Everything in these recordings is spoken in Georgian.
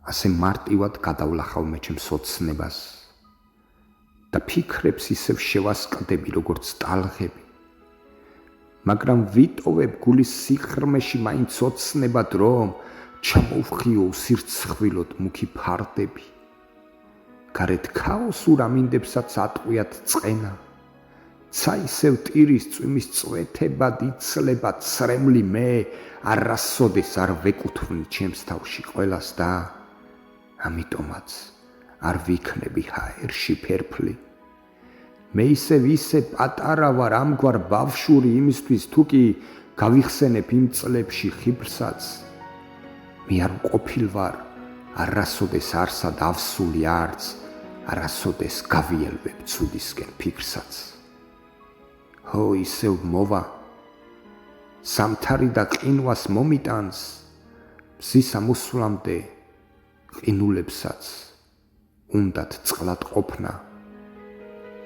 ასე მარტივად გადავლახავ მე ჩემს ოცნებას და ფიქრებს ისევ შევასყდები როგორც ტალღები, მაგრამ ვიტოვებ გულის სიღრმეში მაინც ოცნებად, რომ ჩამოვხიო სირცხვილოდ მუქი ფარდები, გარეთ ქაოსურ ამინდებსაც ატყვიათ წყენა, ცა ისევ ტირის წვიმის წვეთებად იცლება ცრემლი მე არასოდეს არ ვეკუთვნი ჩემს თავში ყველას და ამიტომაც არ ვიქნები ჰაერში ფერფლი. მე ისე პატარა ვარ ამგვარ ბავშვური იმისთვის თუ კი გავიხსენებ იმ წლებში ხიბლსაც, მე არ მყოფილ ვარ არასოდეს არსად ავსული არც, არასოდეს გავიელვებ ცუდისკენ ფიქრსაც. ჰო ისევ მოვა, სამთარი და ყინვას მომიტანს, მზის ამოსვლამდე ყინულებსაც უნდათ წყლად ყოფნა,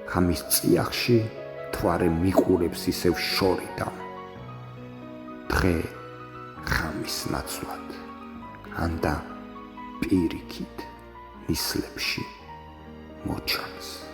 ხამის წიაღში მთვარე მიყურებს ისევ შორიდან, დღე ხამის ნაცვლად, ანდა პირიქით ნისლებში მოჩანს.